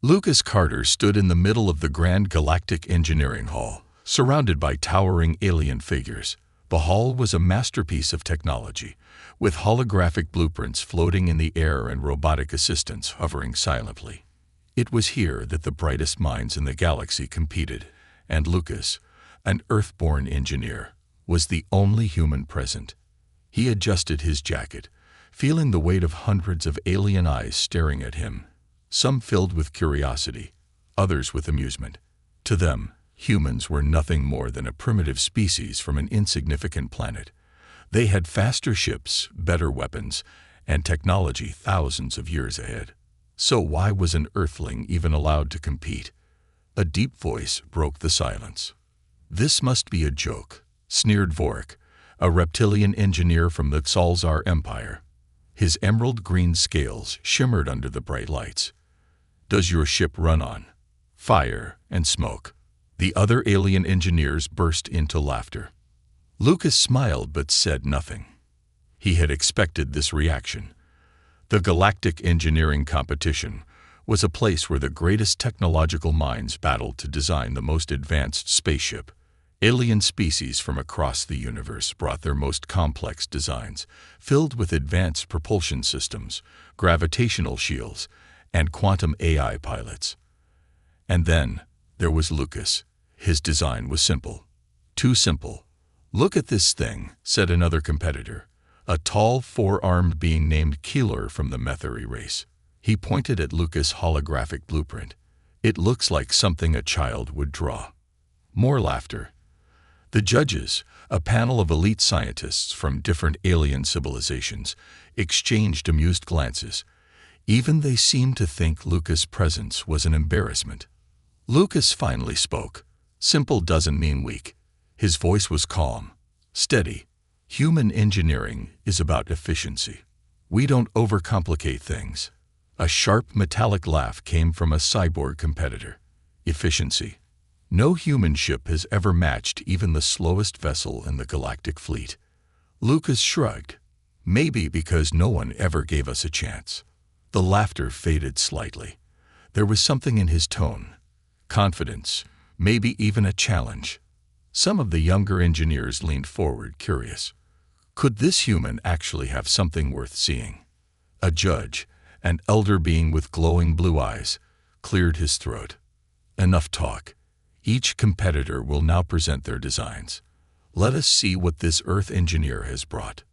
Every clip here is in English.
Lucas Carter stood in the middle of the grand Galactic Engineering Hall, surrounded by towering alien figures. The hall was a masterpiece of technology, with holographic blueprints floating in the air and robotic assistants hovering silently. It was here that the brightest minds in the galaxy competed, and Lucas, an Earth-born engineer, was the only human present. He adjusted his jacket, feeling the weight of hundreds of alien eyes staring at him, some filled with curiosity, others with amusement. To them, humans were nothing more than a primitive species from an insignificant planet. They had faster ships, better weapons, and technology thousands of years ahead. So why was an Earthling even allowed to compete? A deep voice broke the silence. "This must be a joke," sneered Vorik, a reptilian engineer from the Xalzar Empire. His emerald-green scales shimmered under the bright lights. "Does your ship run on fire and smoke?" The other alien engineers burst into laughter. Lucas smiled but said nothing. He had expected this reaction. The Galactic Engineering Competition was a place where the greatest technological minds battled to design the most advanced spaceship. Alien species from across the universe brought their most complex designs, filled with advanced propulsion systems, gravitational shields, and quantum AI pilots. And then there was Lucas. His design was simple. Too simple. "Look at this thing," said another competitor, a tall, four-armed being named Keeler from the Metheri race. He pointed at Lucas' holographic blueprint. "It looks like something a child would draw." More laughter. The judges, a panel of elite scientists from different alien civilizations, exchanged amused glances. Even they seemed to think Lucas' presence was an embarrassment. Lucas finally spoke. Simple doesn't mean weak. His voice was calm, steady. Human engineering is about efficiency. We don't overcomplicate things. A sharp metallic laugh came from a cyborg competitor. Efficiency. No human ship has ever matched even the slowest vessel in the galactic fleet. Lucas shrugged. Maybe because no one ever gave us a chance. The laughter faded slightly. There was something in his tone. Confidence, maybe even a challenge. Some of the younger engineers leaned forward, curious. Could this human actually have something worth seeing? A judge, an elder being with glowing blue eyes, cleared his throat. Enough talk. Each competitor will now present their designs. Let us see what this Earth engineer has brought.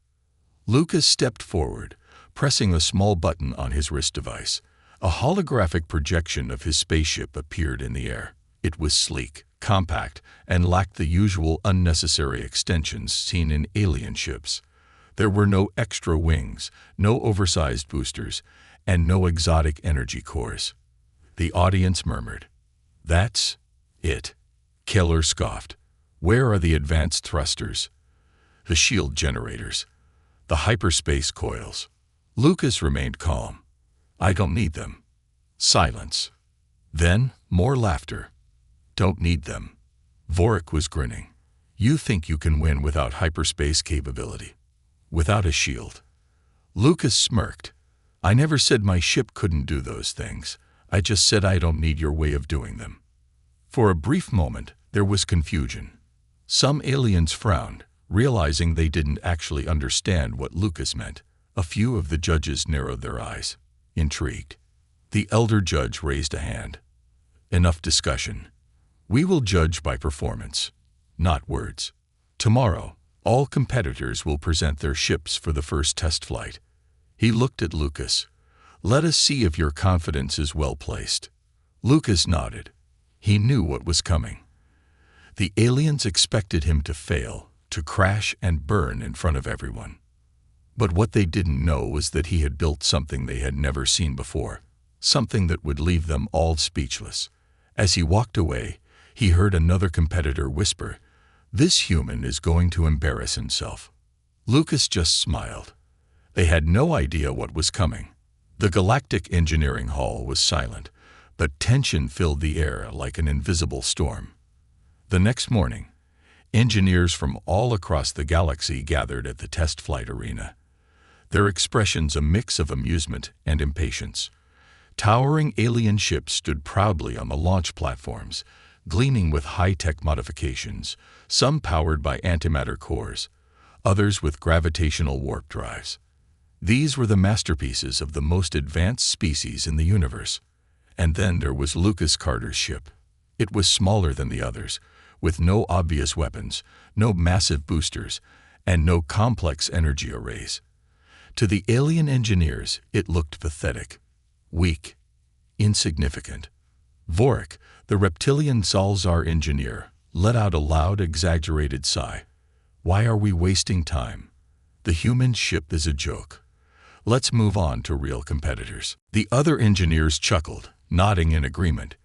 Lucas stepped forward, pressing a small button on his wrist device. A holographic projection of his spaceship appeared in the air. It was sleek, compact, and lacked the usual unnecessary extensions seen in alien ships. There were no extra wings, no oversized boosters, and no exotic energy cores. The audience murmured. "That's it." Keller scoffed. "Where are the advanced thrusters? The shield generators? The hyperspace coils?" Lucas remained calm. "I don't need them." Silence. Then more laughter. "Don't need them." Vorik was grinning. "You think you can win without hyperspace capability? Without a shield?" Lucas smirked. "I never said my ship couldn't do those things. I just said I don't need your way of doing them." For a brief moment, there was confusion. Some aliens frowned, realizing they didn't actually understand what Lucas meant. A few of the judges narrowed their eyes, intrigued. The elder judge raised a hand. "Enough discussion. We will judge by performance, not words. Tomorrow, all competitors will present their ships for the first test flight." He looked at Lucas. "Let us see if your confidence is well placed." Lucas nodded. He knew what was coming. The aliens expected him to fail, to crash and burn in front of everyone. But what they didn't know was that he had built something they had never seen before, something that would leave them all speechless. As he walked away, he heard another competitor whisper, "This human is going to embarrass himself." Lucas just smiled. They had no idea what was coming. The Galactic Engineering Hall was silent, but tension filled the air like an invisible storm. The next morning, engineers from all across the galaxy gathered at the test flight arena. Their expressions a mix of amusement and impatience. Towering alien ships stood proudly on the launch platforms, gleaming with high-tech modifications, some powered by antimatter cores, others with gravitational warp drives. These were the masterpieces of the most advanced species in the universe. And then there was Lucas Carter's ship. It was smaller than the others, with no obvious weapons, no massive boosters, and no complex energy arrays. To the alien engineers, it looked pathetic, weak, insignificant. Vorik, the reptilian Zalzar engineer, let out a loud, exaggerated sigh. Why are we wasting time? The human ship is a joke. Let's move on to real competitors. The other engineers chuckled, nodding in agreement.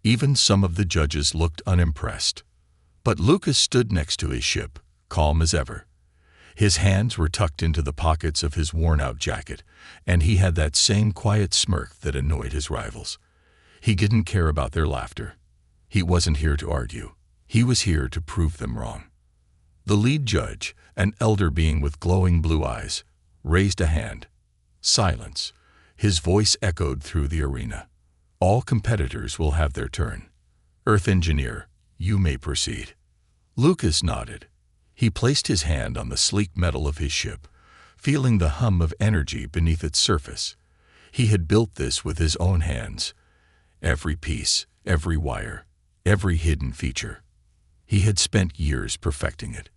Even some of the judges looked unimpressed. But Lucas stood next to his ship, calm as ever. His hands were tucked into the pockets of his worn-out jacket, and he had that same quiet smirk that annoyed his rivals. He didn't care about their laughter. He wasn't here to argue. He was here to prove them wrong. The lead judge, an elder being with glowing blue eyes, raised a hand. Silence. His voice echoed through the arena. All competitors will have their turn. Earth engineer, you may proceed. Lucas nodded. He placed his hand on the sleek metal of his ship, feeling the hum of energy beneath its surface. He had built this with his own hands. Every piece, every wire, every hidden feature. He had spent years perfecting it.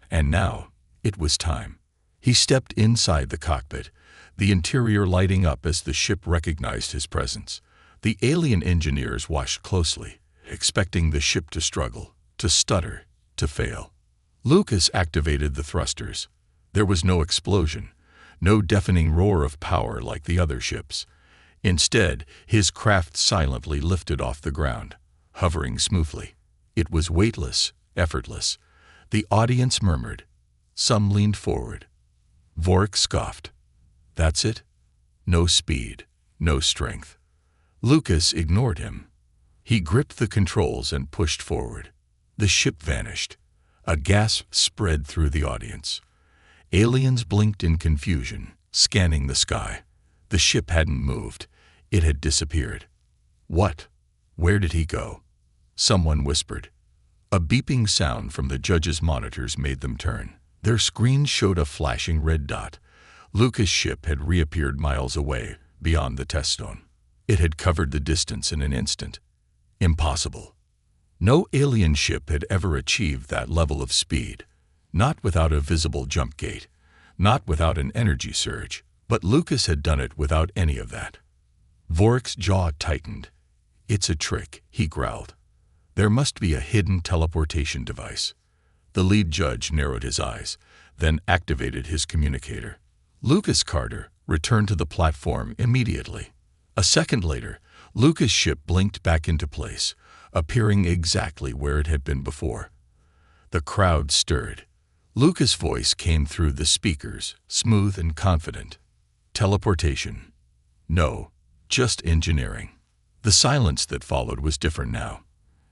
And now, it was time. He stepped inside the cockpit, the interior lighting up as the ship recognized his presence. The alien engineers watched closely, expecting the ship to struggle, to stutter, to fail. Lucas activated the thrusters. There was no explosion, no deafening roar of power like the other ships. Instead, his craft silently lifted off the ground, hovering smoothly. It was weightless, effortless. The audience murmured. Some leaned forward. Vorik scoffed. That's it? No speed, no strength. Lucas ignored him. He gripped the controls and pushed forward. The ship vanished. A gasp spread through the audience. Aliens blinked in confusion, scanning the sky. The ship hadn't moved. It had disappeared. What? Where did he go? Someone whispered. A beeping sound from the judges' monitors made them turn. Their screens showed a flashing red dot. Lucas' ship had reappeared miles away, beyond the test zone. It had covered the distance in an instant. Impossible. No alien ship had ever achieved that level of speed, not without a visible jump gate, not without an energy surge, but Lucas had done it without any of that. Vorik's jaw tightened. It's a trick, he growled. There must be a hidden teleportation device. The lead judge narrowed his eyes, then activated his communicator. Lucas Carter returned to the platform immediately. A second later, Lucas' ship blinked back into place, appearing exactly where it had been before. The crowd stirred. Lucas' voice came through the speakers, smooth and confident. Teleportation. No, just engineering. The silence that followed was different now,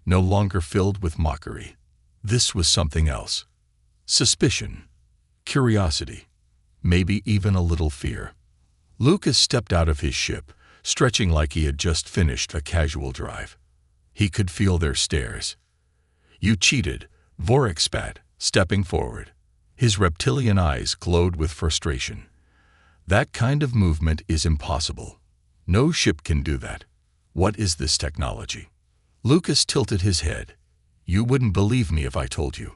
no longer filled with mockery. This was something else. Suspicion, curiosity, maybe even a little fear. Lucas stepped out of his ship, stretching like he had just finished a casual drive. He could feel their stares. You cheated, Vorik spat, stepping forward. His reptilian eyes glowed with frustration. That kind of movement is impossible. No ship can do that. What is this technology? Lucas tilted his head. You wouldn't believe me if I told you.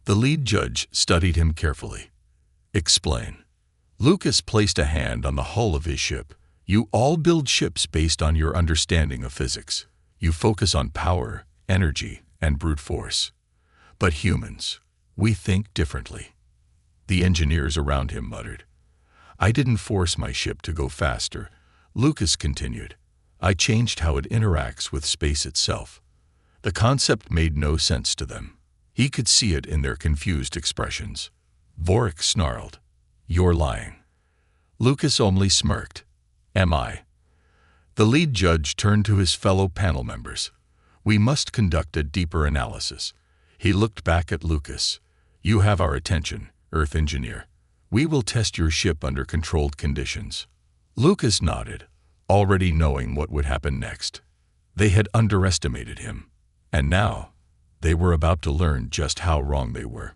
The lead judge studied him carefully. Explain. Lucas placed a hand on the hull of his ship. You all build ships based on your understanding of physics. You focus on power, energy, and brute force. But humans, we think differently. The engineers around him muttered. I didn't force my ship to go faster, Lucas continued. I changed how it interacts with space itself. The concept made no sense to them. He could see it in their confused expressions. Vorik snarled. You're lying. Lucas only smirked. Am I? The lead judge turned to his fellow panel members. We must conduct a deeper analysis. He looked back at Lucas. You have our attention, Earth engineer. We will test your ship under controlled conditions. Lucas nodded. already knowing what would happen next. They had underestimated him, and now they were about to learn just how wrong they were.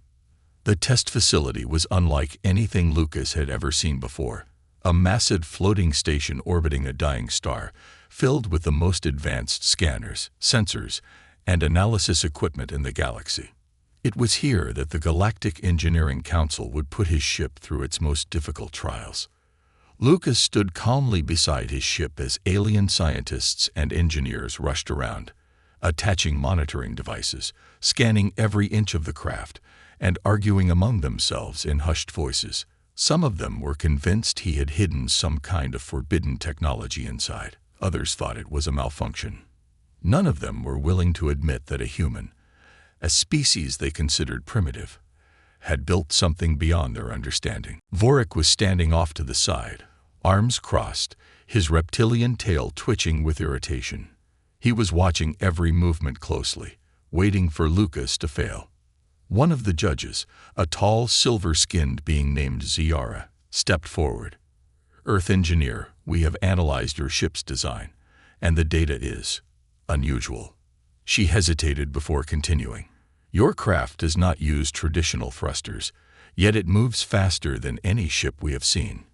The test facility was unlike anything Lucas had ever seen before, a massive floating station orbiting a dying star, filled with the most advanced scanners, sensors, and analysis equipment in the galaxy. It was here that the Galactic Engineering Council would put his ship through its most difficult trials. Lucas stood calmly beside his ship as alien scientists and engineers rushed around, attaching monitoring devices, scanning every inch of the craft, and arguing among themselves in hushed voices. Some of them were convinced he had hidden some kind of forbidden technology inside. Others thought it was a malfunction. None of them were willing to admit that a human, a species they considered primitive, had built something beyond their understanding. Vorik was standing off to the side, arms crossed, his reptilian tail twitching with irritation. He was watching every movement closely, waiting for Lucas to fail. One of the judges, a tall, silver-skinned being named Ziara, stepped forward. "Earth engineer, we have analyzed your ship's design, and the data is unusual." She hesitated before continuing. "Your craft does not use traditional thrusters, yet it moves faster than any ship we have seen.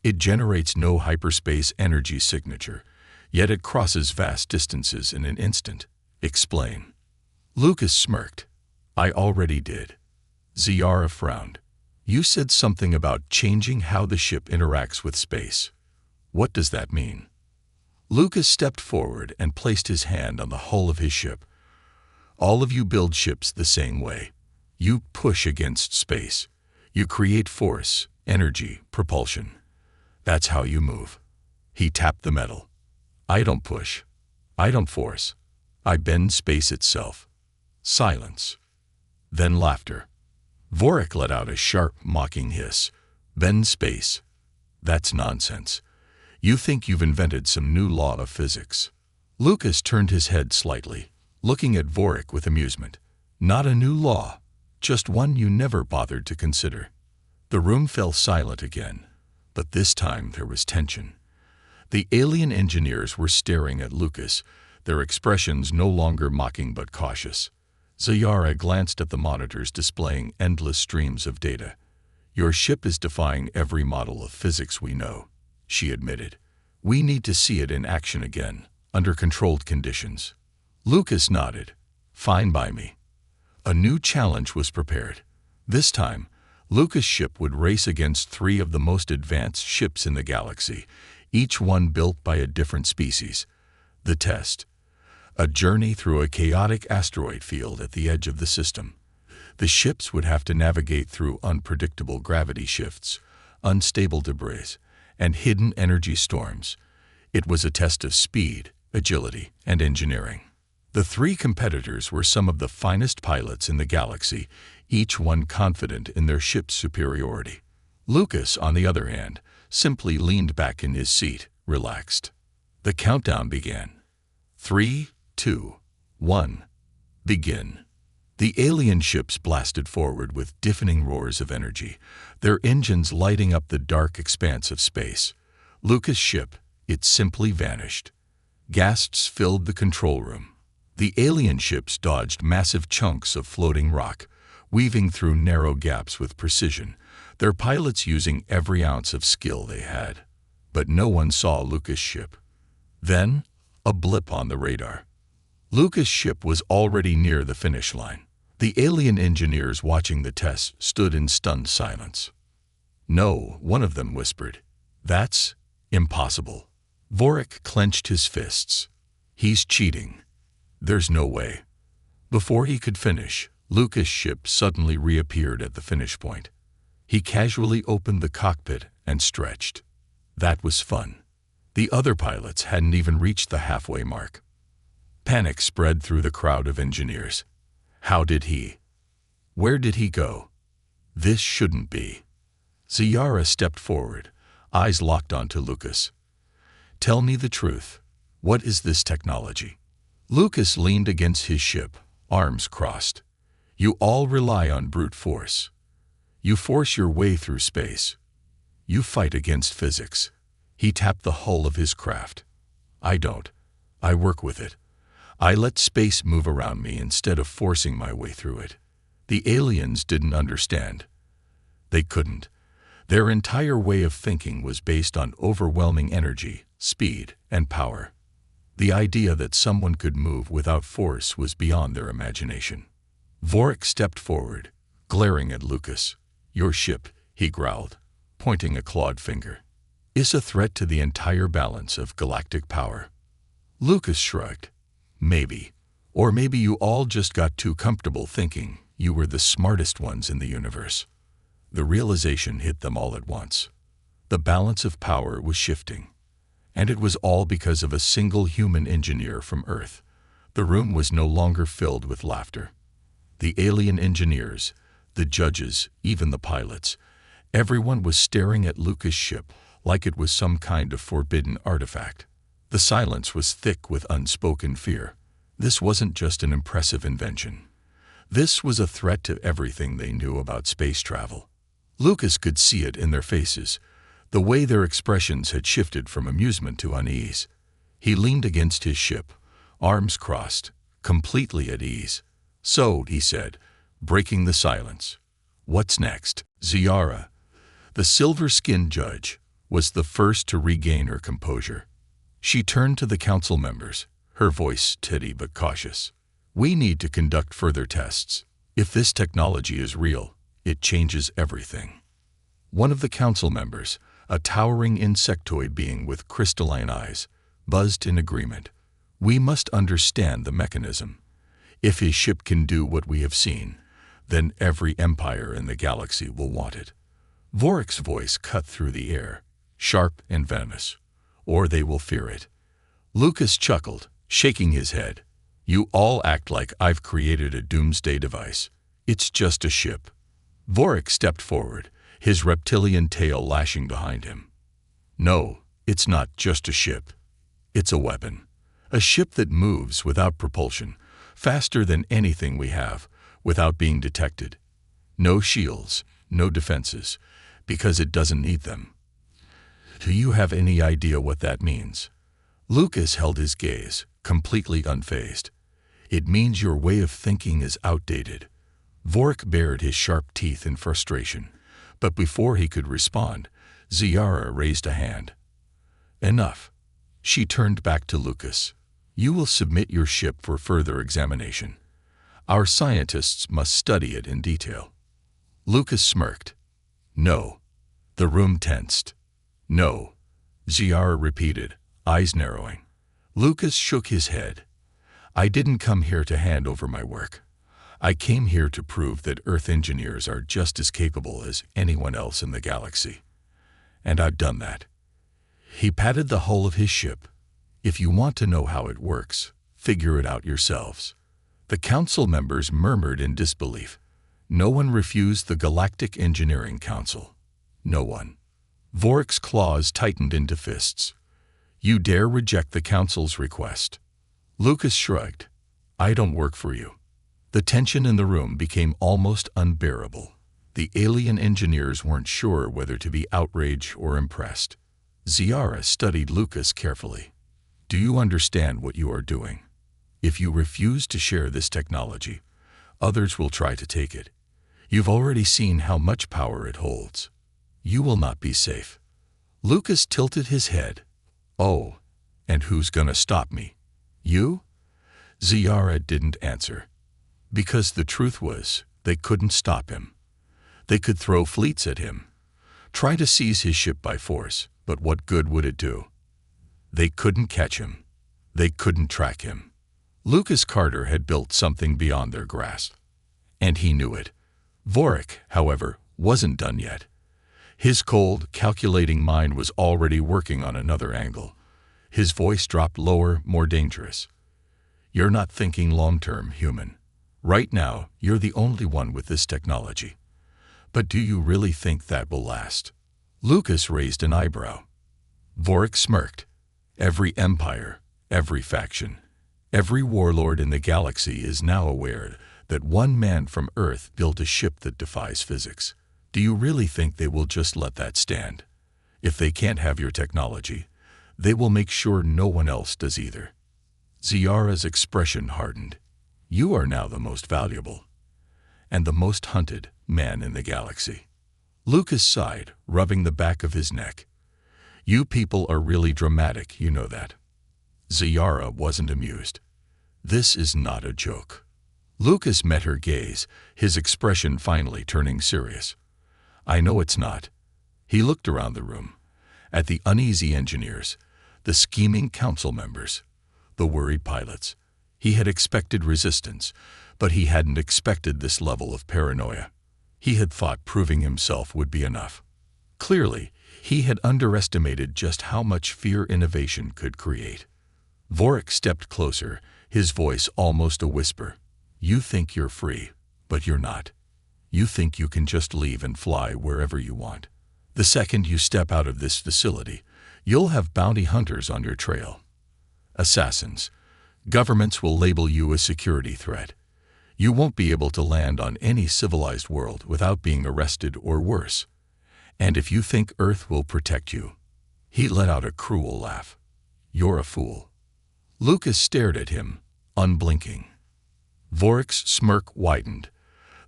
It generates no hyperspace energy signature, yet it crosses vast distances in an instant. Explain." Lucas smirked. "I already did." Ziara frowned. "You said something about changing how the ship interacts with space. What does that mean?" Lucas stepped forward and placed his hand on the hull of his ship. "All of you build ships the same way. You push against space. You create force, energy, propulsion. That's how you move." He tapped the metal. "I don't push. I don't force. I bend space itself." Silence. Then laughter. Vorik let out a sharp, mocking hiss. "Bend space? That's nonsense. You think you've invented some new law of physics." Lucas turned his head slightly, looking at Vorik with amusement. "Not a new law, just one you never bothered to consider." The room fell silent again, but this time there was tension. The alien engineers were staring at Lucas, their expressions no longer mocking but cautious. Ziara glanced at the monitors displaying endless streams of data. "Your ship is defying every model of physics we know," she admitted. "We need to see it in action again, under controlled conditions." Lucas nodded. "Fine by me." A new challenge was prepared. This time, Lucas' ship would race against 3 of the most advanced ships in the galaxy, each one built by a different species. The test: a journey through a chaotic asteroid field at the edge of the system. The ships would have to navigate through unpredictable gravity shifts, unstable debris, and hidden energy storms. It was a test of speed, agility, and engineering. The 3 competitors were some of the finest pilots in the galaxy, each one confident in their ship's superiority. Lucas, on the other hand, simply leaned back in his seat, relaxed. The countdown began. 3, 2, 1, begin. The alien ships blasted forward with deafening roars of energy, their engines lighting up the dark expanse of space. Lucas' ship, it simply vanished. Gasps filled the control room. The alien ships dodged massive chunks of floating rock, weaving through narrow gaps with precision, their pilots using every ounce of skill they had. But no one saw Lucas' ship. Then, a blip on the radar. Lucas' ship was already near the finish line. The alien engineers watching the test stood in stunned silence. "No," one of them whispered. "That's impossible." Vorik clenched his fists. "He's cheating. There's no way." Before he could finish, Lucas' ship suddenly reappeared at the finish point. He casually opened the cockpit and stretched. That was fun. The other pilots hadn't even reached the halfway mark. Panic spread through the crowd of engineers. How did he? Where did he go? This shouldn't be. Ziara stepped forward, eyes locked onto Lucas. "Tell me the truth. What is this technology?" Lucas leaned against his ship, arms crossed. "You all rely on brute force. You force your way through space. You fight against physics." He tapped the hull of his craft. I don't. I work with it. I let space move around me instead of forcing my way through it. The aliens didn't understand. They couldn't. Their entire way of thinking was based on overwhelming energy, speed, and power. The idea that someone could move without force was beyond their imagination. Vorik stepped forward, glaring at Lucas. Your ship, he growled, pointing a clawed finger, is a threat to the entire balance of galactic power. Lucas shrugged. Maybe. Or maybe you all just got too comfortable thinking you were the smartest ones in the universe. The realization hit them all at once. The balance of power was shifting. And it was all because of a single human engineer from Earth. The room was no longer filled with laughter. The alien engineers, the judges, even the pilots, everyone was staring at Lucas' ship like it was some kind of forbidden artifact. The silence was thick with unspoken fear. This wasn't just an impressive invention. This was a threat to everything they knew about space travel. Lucas could see it in their faces, the way their expressions had shifted from amusement to unease. He leaned against his ship, arms crossed, completely at ease. So, he said, breaking the silence. What's next? Ziara, the silver-skinned judge, was the first to regain her composure. She turned to the council members, her voice steady but cautious. We need to conduct further tests. If this technology is real, it changes everything. One of the council members, a towering insectoid being with crystalline eyes, buzzed in agreement. We must understand the mechanism. If his ship can do what we have seen, then every empire in the galaxy will want it. Vorik's voice cut through the air, sharp and venomous. Or they will fear it. Lucas chuckled, shaking his head. You all act like I've created a doomsday device. It's just a ship. Vorik stepped forward, his reptilian tail lashing behind him. No, it's not just a ship. It's a weapon. A ship that moves without propulsion, faster than anything we have, without being detected. No shields, no defenses, because it doesn't need them. Do you have any idea what that means? Lucas held his gaze, completely unfazed. It means your way of thinking is outdated. Vorik bared his sharp teeth in frustration, but before he could respond, Ziara raised a hand. Enough. She turned back to Lucas. You will submit your ship for further examination. Our scientists must study it in detail. Lucas smirked. No. The room tensed. No. Ziara repeated, eyes narrowing. Lucas shook his head. I didn't come here to hand over my work. I came here to prove that Earth engineers are just as capable as anyone else in the galaxy. And I've done that. He patted the hull of his ship. If you want to know how it works, figure it out yourselves. The council members murmured in disbelief. No one refused the Galactic Engineering Council. No one. Vorik's claws tightened into fists. You dare reject the council's request? Lucas shrugged. I don't work for you. The tension in the room became almost unbearable. The alien engineers weren't sure whether to be outraged or impressed. Ziara studied Lucas carefully. Do you understand what you are doing? If you refuse to share this technology, others will try to take it. You've already seen how much power it holds. You will not be safe. Lucas tilted his head. Oh, and who's gonna stop me? You? Ziara didn't answer. Because the truth was, they couldn't stop him. They could throw fleets at him, try to seize his ship by force, but what good would it do? They couldn't catch him. They couldn't track him. Lucas Carter had built something beyond their grasp. And he knew it. Vorik, however, wasn't done yet. His cold, calculating mind was already working on another angle. His voice dropped lower, more dangerous. You're not thinking long-term, human. Right now, you're the only one with this technology. But do you really think that will last? Lucas raised an eyebrow. Vorik smirked. Every empire, every faction, every warlord in the galaxy is now aware that one man from Earth built a ship that defies physics. Do you really think they will just let that stand? If they can't have your technology, They will make sure no one else does either. Ziara's expression hardened. You are now the most valuable and the most hunted man in the galaxy. Lucas sighed, rubbing the back of his neck. You people are really dramatic, you know that. Ziara wasn't amused. This is not a joke. Lucas met her gaze, his expression finally turning serious. I know it's not. He looked around the room, at the uneasy engineers, the scheming council members, the worried pilots. He had expected resistance, but he hadn't expected this level of paranoia. He had thought proving himself would be enough. Clearly, he had underestimated just how much fear innovation could create. Vorik stepped closer, his voice almost a whisper. You think you're free, but you're not. You think you can just leave and fly wherever you want. The second you step out of this facility, you'll have bounty hunters on your trail. Assassins. Governments will label you a security threat. You won't be able to land on any civilized world without being arrested or worse. And if you think Earth will protect you, he let out a cruel laugh. You're a fool. Lucas stared at him, unblinking. Vorik's smirk widened.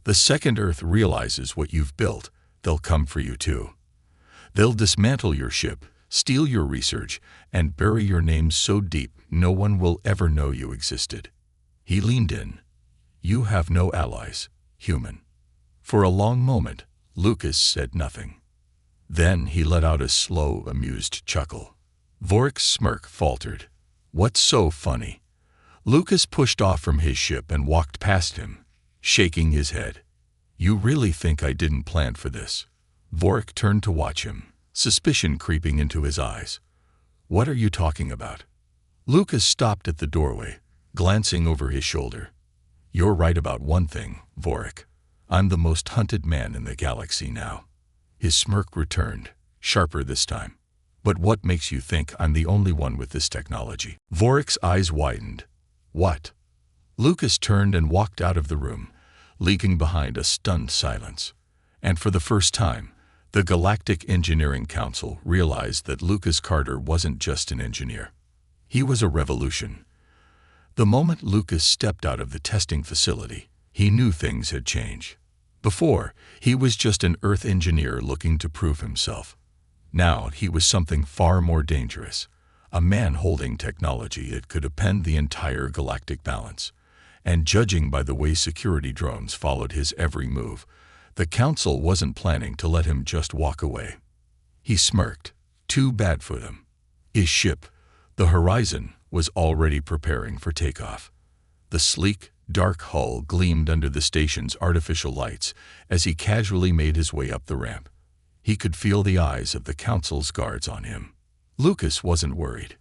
The second Earth realizes what you've built, they'll come for you too. They'll dismantle your ship, steal your research, and bury your name so deep no one will ever know you existed. He leaned in. You have no allies, human. For a long moment, Lucas said nothing. Then he let out a slow, amused chuckle. Vorik's smirk faltered. What's so funny? Lucas pushed off from his ship and walked past him, shaking his head. You really think I didn't plan for this? Vorik turned to watch him, suspicion creeping into his eyes. What are you talking about? Lucas stopped at the doorway, glancing over his shoulder. You're right about one thing, Vorik. I'm the most hunted man in the galaxy now. His smirk returned, sharper this time. But what makes you think I'm the only one with this technology? Vorik's eyes widened. What? Lucas turned and walked out of the room, leaving behind a stunned silence. And for the first time, the Galactic Engineering Council realized that Lucas Carter wasn't just an engineer. He was a revolution. The moment Lucas stepped out of the testing facility, he knew things had changed. Before, he was just an Earth engineer looking to prove himself. Now he was something far more dangerous, a man holding technology that could upend the entire galactic balance. And judging by the way security drones followed his every move, the Council wasn't planning to let him just walk away. He smirked. Too bad for them. His ship, the Horizon, was already preparing for takeoff. The sleek, dark hull gleamed under the station's artificial lights as he casually made his way up the ramp. He could feel the eyes of the Council's guards on him. Lucas wasn't worried.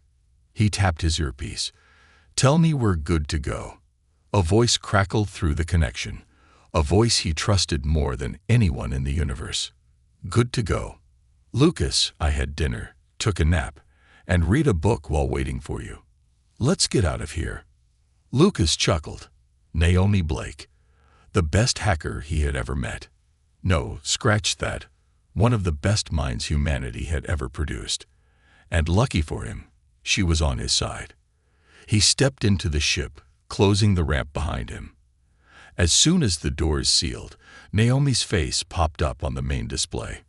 He tapped his earpiece. Tell me we're good to go. A voice crackled through the connection. A voice he trusted more than anyone in the universe. Good to go. Lucas, I had dinner, took a nap, and read a book while waiting for you. Let's get out of here. Lucas chuckled. Naomi Blake. The best hacker he had ever met. No, scratch that. One of the best minds humanity had ever produced. And lucky for him, she was on his side. He stepped into the ship, closing the ramp behind him. As soon as the doors sealed, Naomi's face popped up on the main display.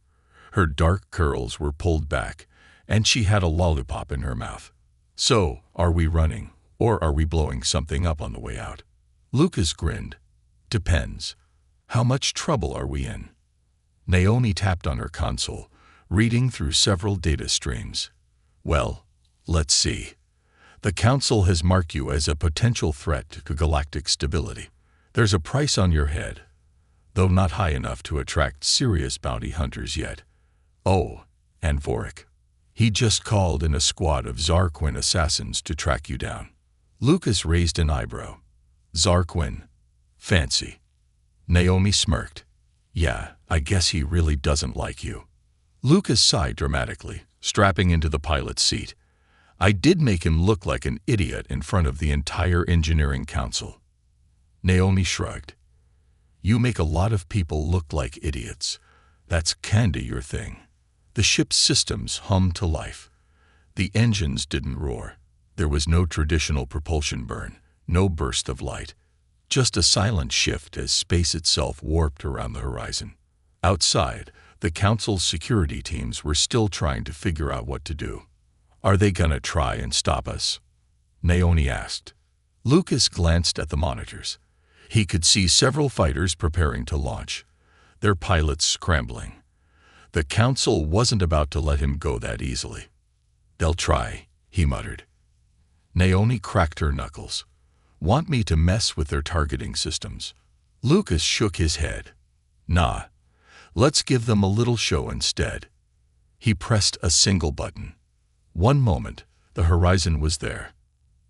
Her dark curls were pulled back, and she had a lollipop in her mouth. So, are we running, or are we blowing something up on the way out? Lucas grinned. Depends. How much trouble are we in? Naomi tapped on her console, reading through several data streams. Well, let's see. The Council has marked you as a potential threat to galactic stability. There's a price on your head, though not high enough to attract serious bounty hunters yet. Oh, and Vorik. He just called in a squad of Zarquin assassins to track you down. Lucas raised an eyebrow. Zarquin. Fancy. Naomi smirked. Yeah, I guess he really doesn't like you. Lucas sighed dramatically, strapping into the pilot's seat. I did make him look like an idiot in front of the entire engineering council. Naomi shrugged. You make a lot of people look like idiots. That's kinda your thing. The ship's systems hummed to life. The engines didn't roar. There was no traditional propulsion burn, no burst of light. Just a silent shift as space itself warped around the horizon. Outside, the Council's security teams were still trying to figure out what to do. "Are they gonna try and stop us?" Naomi asked. Lucas glanced at the monitors. He could see several fighters preparing to launch, their pilots scrambling. The Council wasn't about to let him go that easily. "They'll try," he muttered. Naomi cracked her knuckles. "Want me to mess with their targeting systems?" Lucas shook his head. "Nah. Let's give them a little show instead." He pressed a single button. One moment, the horizon was there.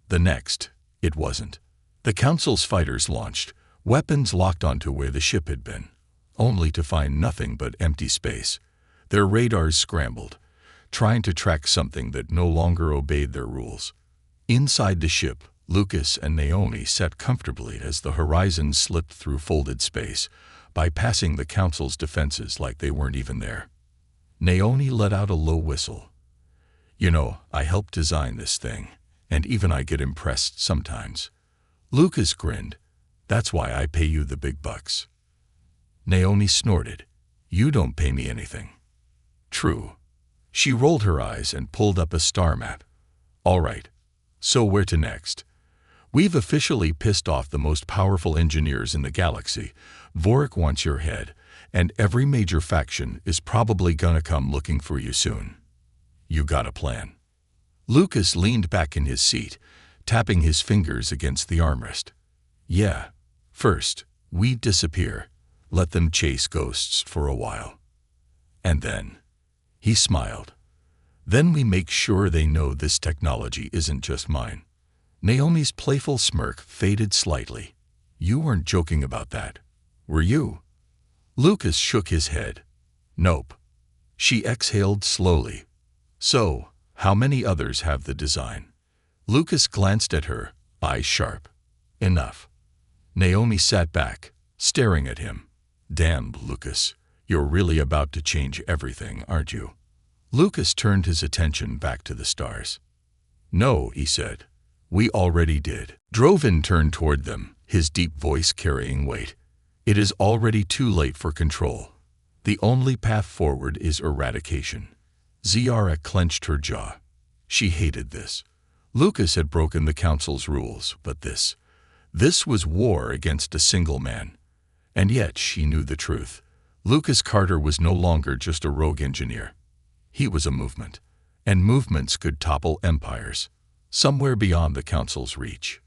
The next, it wasn't. The Council's fighters launched, weapons locked onto where the ship had been, only to find nothing but empty space. Their radars scrambled, trying to track something that no longer obeyed their rules. Inside the ship, Lucas and Naomi sat comfortably as the horizon slipped through folded space, bypassing the Council's defenses like they weren't even there. Naomi let out a low whistle. "You know, I helped design this thing, and even I get impressed sometimes." Lucas grinned. "That's why I pay you the big bucks." Naomi snorted. "You don't pay me anything." "True." She rolled her eyes and pulled up a star map. "All right. So where to next? We've officially pissed off the most powerful engineers in the galaxy. Vorik wants your head, and every major faction is probably gonna come looking for you soon. You got a plan?" Lucas leaned back in his seat, tapping his fingers against the armrest. "Yeah. First, we disappear, let them chase ghosts for a while. And then," he smiled, "then we make sure they know this technology isn't just mine." Naomi's playful smirk faded slightly. "You weren't joking about that, were you?" Lucas shook his head. "Nope." She exhaled slowly. "So, how many others have the design?" Lucas glanced at her, eyes sharp. "Enough." Naomi sat back, staring at him. "Damn, Lucas, you're really about to change everything, aren't you?" Lucas turned his attention back to the stars. "No," he said. "We already did." Drovin turned toward them, his deep voice carrying weight. "It is already too late for control. The only path forward is eradication." Ziara clenched her jaw. She hated this. Lucas had broken the Council's rules, but this was war against a single man. And yet she knew the truth. Lucas Carter was no longer just a rogue engineer. He was a movement, and movements could topple empires, somewhere beyond the Council's reach.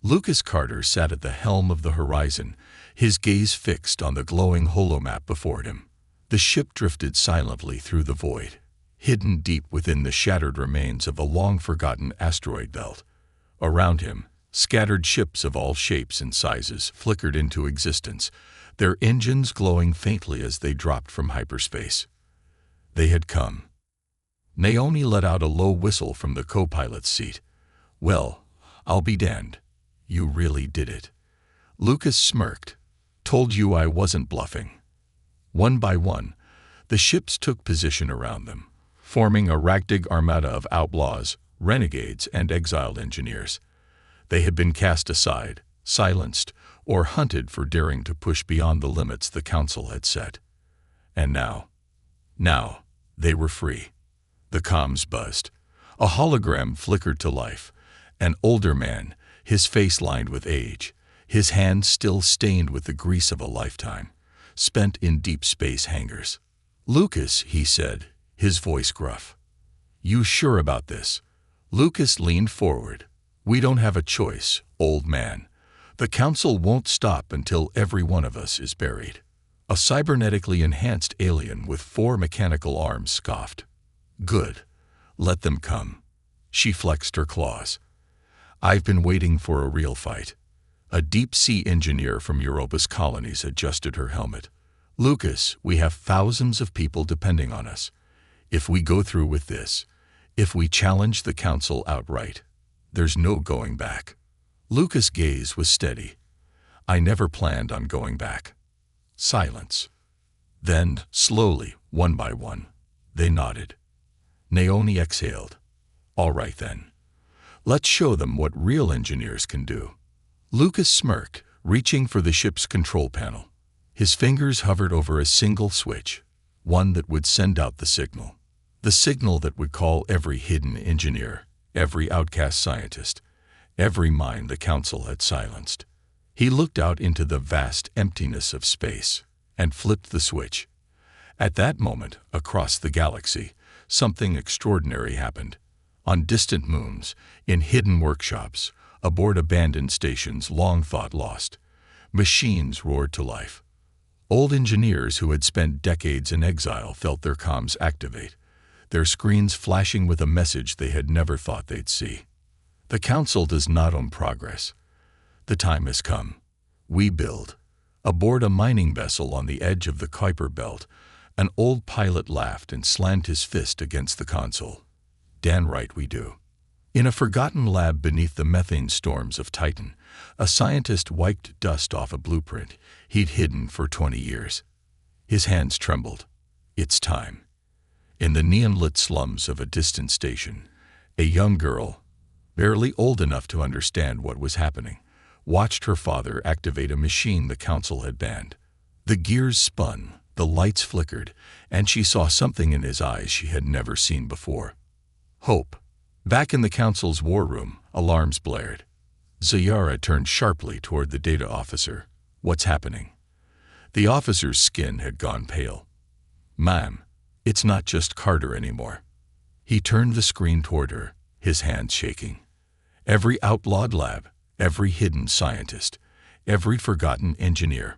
Lucas Carter sat at the helm of the horizon, his gaze fixed on the glowing holomap before him. The ship drifted silently through the void, hidden deep within the shattered remains of a long-forgotten asteroid belt. Around him, scattered ships of all shapes and sizes flickered into existence, their engines glowing faintly as they dropped from hyperspace. They had come. Naomi let out a low whistle from the co-pilot's seat. "Well, I'll be damned. You really did it." Lucas smirked. "Told you I wasn't bluffing." One by one, the ships took position around them, forming a ragtag armada of outlaws, renegades, and exiled engineers. They had been cast aside, silenced, or hunted for daring to push beyond the limits the Council had set. And now, they were free. The comms buzzed. A hologram flickered to life. An older man, his face lined with age, his hands still stained with the grease of a lifetime, spent in deep space hangars. "Lucas," he said, his voice gruff. "You sure about this?" Lucas leaned forward. "We don't have a choice, old man. The Council won't stop until every one of us is buried." A cybernetically enhanced alien with 4 mechanical arms scoffed. "Good. Let them come." She flexed her claws. "I've been waiting for a real fight." A deep-sea engineer from Europa's colonies adjusted her helmet. "Lucas, we have thousands of people depending on us. If we go through with this, if we challenge the Council outright, there's no going back." Lucas' gaze was steady. "I never planned on going back." Silence. Then, slowly, one by one, they nodded. Naomi exhaled. All right then. Let's show them what real engineers can do. Lucas smirked, reaching for the ship's control panel. His fingers hovered over a single switch, one that would send out the signal. The signal that would call every hidden engineer, every outcast scientist, every mind the Council had silenced. He looked out into the vast emptiness of space and flipped the switch. At that moment, across the galaxy, something extraordinary happened. On distant moons, in hidden workshops, aboard abandoned stations long thought lost, machines roared to life. Old engineers who had spent decades in exile felt their comms activate, their screens flashing with a message they had never thought they'd see. The Council does not own progress. The time has come. We build. Aboard a mining vessel on the edge of the Kuiper Belt, an old pilot laughed and slammed his fist against the console. "Damn right we do." In a forgotten lab beneath the methane storms of Titan, a scientist wiped dust off a blueprint he'd hidden for 20 years. His hands trembled. It's time. In the neon-lit slums of a distant station, a young girl, barely old enough to understand what was happening, watched her father activate a machine the Council had banned. The gears spun, the lights flickered, and she saw something in his eyes she had never seen before. Hope. Back in the Council's war room, alarms blared. Zayara turned sharply toward the data officer. "What's happening?" The officer's skin had gone pale. "Ma'am, it's not just Carter anymore." He turned the screen toward her, his hands shaking. Every outlawed lab, every hidden scientist, every forgotten engineer.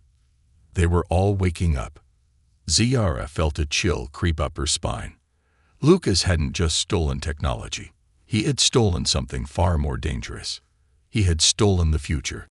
They were all waking up. Zayara felt a chill creep up her spine. Lucas hadn't just stolen technology. He had stolen something far more dangerous. He had stolen the future.